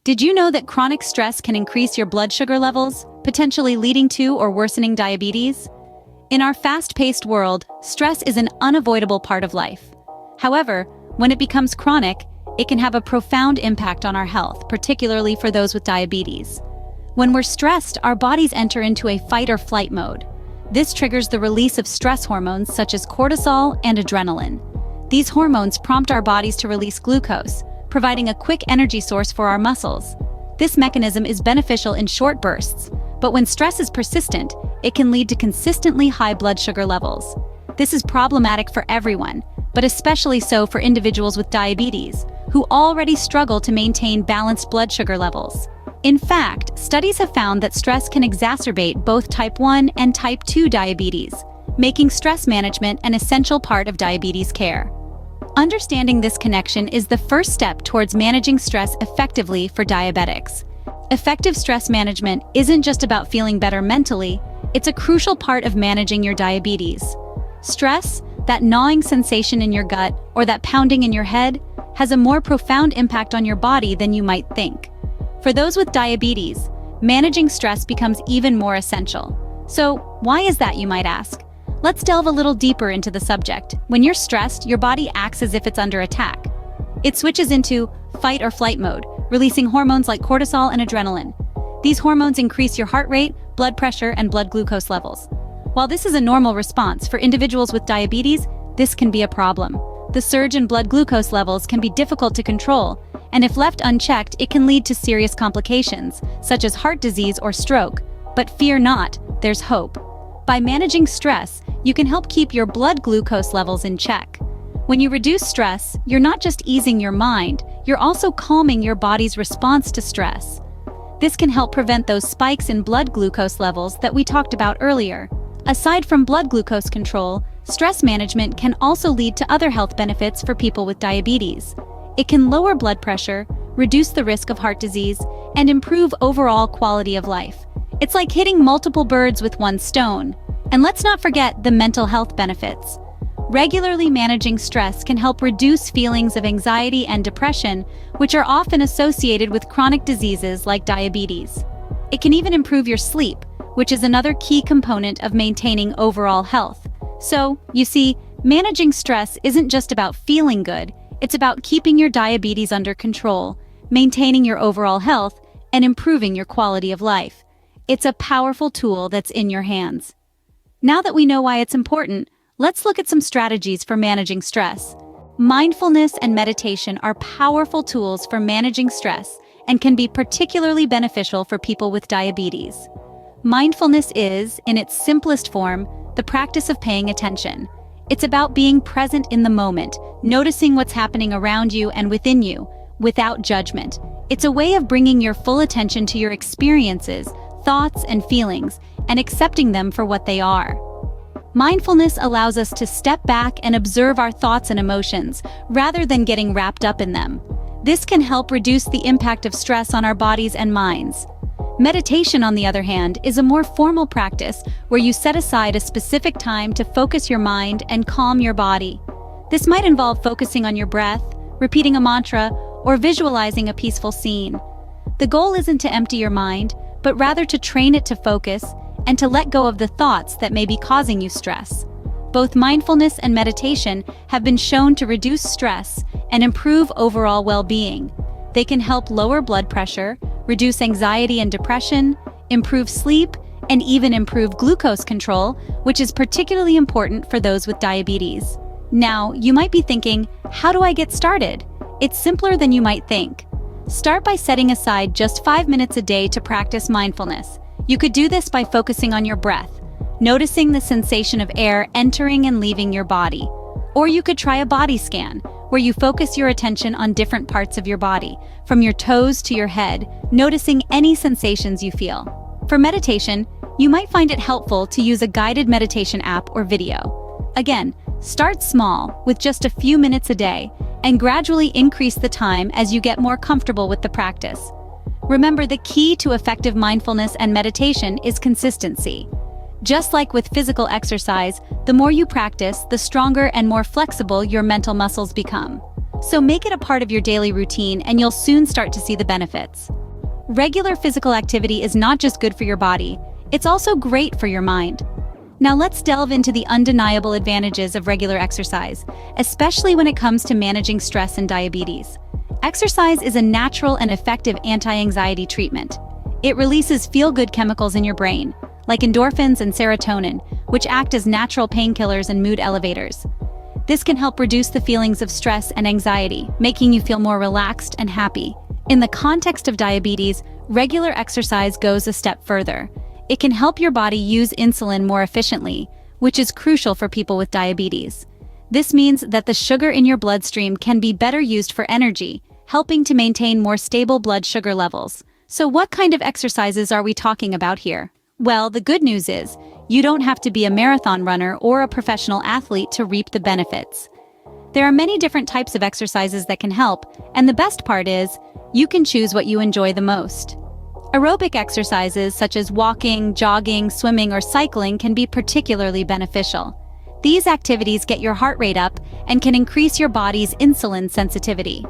Did you know that chronic stress can increase your blood sugar levels, potentially leading to or worsening diabetes? In our fast-paced world, stress is an unavoidable part of life. However, when it becomes chronic, it can have a profound impact on our health, particularly for those with diabetes. When we're stressed, our bodies enter into a fight or flight mode. This triggers the release of stress hormones such as cortisol and adrenaline. These hormones prompt our bodies to release glucose, providing a quick energy source for our muscles. This mechanism is beneficial in short bursts, but when stress is persistent, it can lead to consistently high blood sugar levels. This is problematic for everyone, but especially so for individuals with diabetes, who already struggle to maintain balanced blood sugar levels. In fact, studies have found that stress can exacerbate both type 1 and type 2 diabetes, making stress management an essential part of diabetes care. Understanding this connection is the first step towards managing stress effectively for diabetics. Effective stress management isn't just about feeling better mentally, it's a crucial part of managing your diabetes. Stress, that gnawing sensation in your gut or that pounding in your head, has a more profound impact on your body than you might think. For those with diabetes, managing stress becomes even more essential. So, why is that, you might ask? Let's delve a little deeper into the subject. When you're stressed, your body acts as if it's under attack. It switches into fight or flight mode, releasing hormones like cortisol and adrenaline. These hormones increase your heart rate, blood pressure, and blood glucose levels. While this is a normal response for individuals with diabetes, this can be a problem. The surge in blood glucose levels can be difficult to control, and if left unchecked, it can lead to serious complications, such as heart disease or stroke. But fear not, there's hope. By managing stress, you can help keep your blood glucose levels in check. When you reduce stress, you're not just easing your mind, you're also calming your body's response to stress. This can help prevent those spikes in blood glucose levels that we talked about earlier. Aside from blood glucose control, stress management can also lead to other health benefits for people with diabetes. It can lower blood pressure, reduce the risk of heart disease, and improve overall quality of life. It's like hitting multiple birds with one stone. And let's not forget the mental health benefits. Regularly managing stress can help reduce feelings of anxiety and depression, which are often associated with chronic diseases like diabetes. It can even improve your sleep, which is another key component of maintaining overall health. So, you see, managing stress isn't just about feeling good, it's about keeping your diabetes under control, maintaining your overall health, and improving your quality of life. It's a powerful tool that's in your hands. Now that we know why it's important, let's look at some strategies for managing stress. Mindfulness and meditation are powerful tools for managing stress and can be particularly beneficial for people with diabetes. Mindfulness is, in its simplest form, the practice of paying attention. It's about being present in the moment, noticing what's happening around you and within you, without judgment. It's a way of bringing your full attention to your experiences, thoughts, and feelings, and accepting them for what they are. Mindfulness allows us to step back and observe our thoughts and emotions, rather than getting wrapped up in them. This can help reduce the impact of stress on our bodies and minds. Meditation, on the other hand, is a more formal practice where you set aside a specific time to focus your mind and calm your body. This might involve focusing on your breath, repeating a mantra, or visualizing a peaceful scene. The goal isn't to empty your mind, but rather to train it to focus and to let go of the thoughts that may be causing you stress. Both mindfulness and meditation have been shown to reduce stress and improve overall well-being. They can help lower blood pressure, reduce anxiety and depression, improve sleep, and even improve glucose control, which is particularly important for those with diabetes. Now, you might be thinking, how do I get started? It's simpler than you might think. Start by setting aside just 5 minutes a day to practice mindfulness. You could do this by focusing on your breath, noticing the sensation of air entering and leaving your body. Or you could try a body scan, where you focus your attention on different parts of your body, from your toes to your head, noticing any sensations you feel. For meditation, you might find it helpful to use a guided meditation app or video. Again, start small, with just a few minutes a day, and gradually increase the time as you get more comfortable with the practice. Remember, the key to effective mindfulness and meditation is consistency. Just like with physical exercise, the more you practice, the stronger and more flexible your mental muscles become. So make it a part of your daily routine and you'll soon start to see the benefits. Regular physical activity is not just good for your body, it's also great for your mind. Now let's delve into the undeniable advantages of regular exercise, especially when it comes to managing stress and diabetes. Exercise is a natural and effective anti-anxiety treatment. It releases feel-good chemicals in your brain, like endorphins and serotonin, which act as natural painkillers and mood elevators. This can help reduce the feelings of stress and anxiety, making you feel more relaxed and happy. In the context of diabetes, regular exercise goes a step further. It can help your body use insulin more efficiently, which is crucial for people with diabetes. This means that the sugar in your bloodstream can be better used for energy, helping to maintain more stable blood sugar levels. So what kind of exercises are we talking about here? Well, the good news is, you don't have to be a marathon runner or a professional athlete to reap the benefits. There are many different types of exercises that can help, and the best part is, you can choose what you enjoy the most. Aerobic exercises such as walking, jogging, swimming, or cycling can be particularly beneficial. These activities get your heart rate up and can increase your body's insulin sensitivity.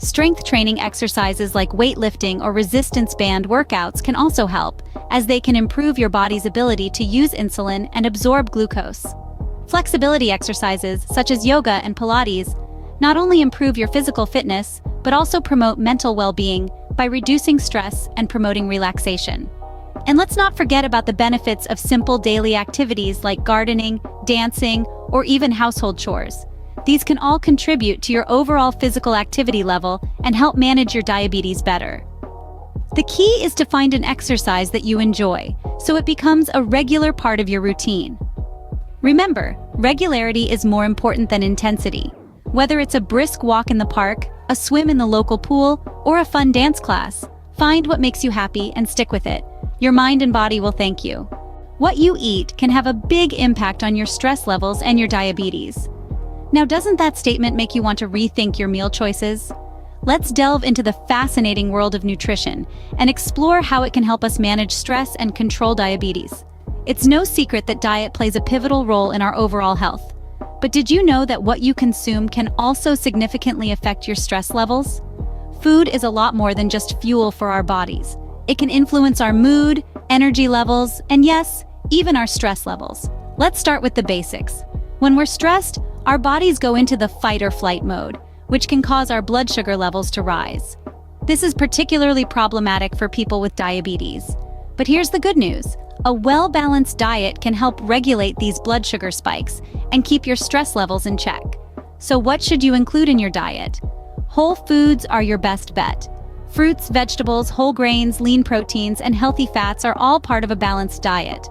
Strength training exercises like weightlifting or resistance band workouts can also help, as they can improve your body's ability to use insulin and absorb glucose. Flexibility exercises, such as yoga and Pilates, not only improve your physical fitness, but also promote mental well-being by reducing stress and promoting relaxation. And let's not forget about the benefits of simple daily activities like gardening, dancing, or even household chores. These can all contribute to your overall physical activity level and help manage your diabetes better. The key is to find an exercise that you enjoy, so it becomes a regular part of your routine. Remember, regularity is more important than intensity. Whether it's a brisk walk in the park, a swim in the local pool, or a fun dance class, find what makes you happy and stick with it. Your mind and body will thank you. What you eat can have a big impact on your stress levels and your diabetes. Now, doesn't that statement make you want to rethink your meal choices? Let's delve into the fascinating world of nutrition and explore how it can help us manage stress and control diabetes. It's no secret that diet plays a pivotal role in our overall health. But did you know that what you consume can also significantly affect your stress levels? Food is a lot more than just fuel for our bodies. It can influence our mood, energy levels, and yes, even our stress levels. Let's start with the basics. When we're stressed, our bodies go into the fight or flight mode, which can cause our blood sugar levels to rise. This is particularly problematic for people with diabetes. But here's the good news. A well-balanced diet can help regulate these blood sugar spikes and keep your stress levels in check. So what should you include in your diet? Whole foods are your best bet. Fruits, vegetables, whole grains, lean proteins, and healthy fats are all part of a balanced diet.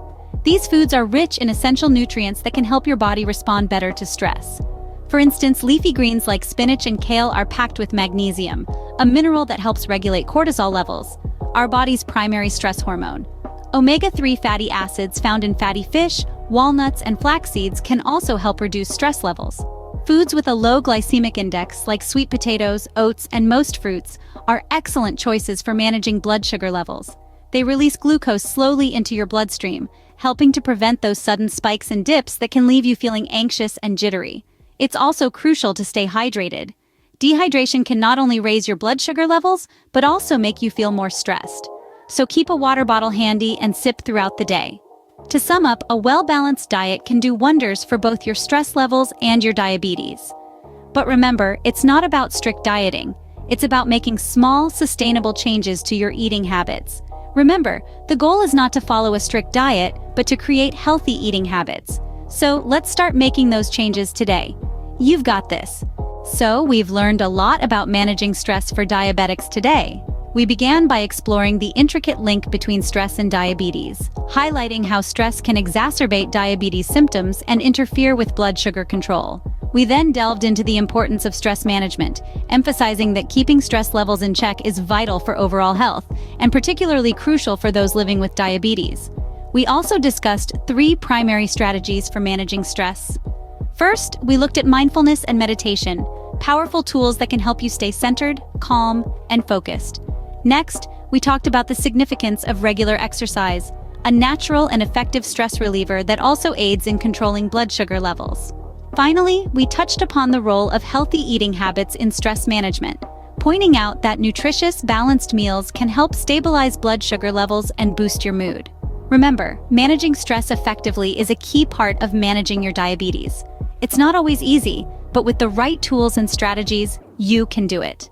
These foods are rich in essential nutrients that can help your body respond better to stress. For instance, leafy greens like spinach and kale are packed with magnesium, a mineral that helps regulate cortisol levels, our body's primary stress hormone. Omega-3 fatty acids found in fatty fish, walnuts, and flax seeds can also help reduce stress levels. Foods with a low glycemic index, like sweet potatoes, oats, and most fruits, are excellent choices for managing blood sugar levels. They release glucose slowly into your bloodstream, helping to prevent those sudden spikes and dips that can leave you feeling anxious and jittery. It's also crucial to stay hydrated. Dehydration can not only raise your blood sugar levels, but also make you feel more stressed. So keep a water bottle handy and sip throughout the day. To sum up, a well-balanced diet can do wonders for both your stress levels and your diabetes. But remember, it's not about strict dieting. It's about making small, sustainable changes to your eating habits. Remember, the goal is not to follow a strict diet, but to create healthy eating habits. So let's start making those changes today. You've got this. So we've learned a lot about managing stress for diabetics today. We began by exploring the intricate link between stress and diabetes, highlighting how stress can exacerbate diabetes symptoms and interfere with blood sugar control. We then delved into the importance of stress management, emphasizing that keeping stress levels in check is vital for overall health, and particularly crucial for those living with diabetes. We also discussed 3 primary strategies for managing stress. First, we looked at mindfulness and meditation, powerful tools that can help you stay centered, calm, and focused. Next, we talked about the significance of regular exercise, a natural and effective stress reliever that also aids in controlling blood sugar levels. Finally, we touched upon the role of healthy eating habits in stress management, pointing out that nutritious, balanced meals can help stabilize blood sugar levels and boost your mood. Remember, managing stress effectively is a key part of managing your diabetes. It's not always easy, but with the right tools and strategies, you can do it.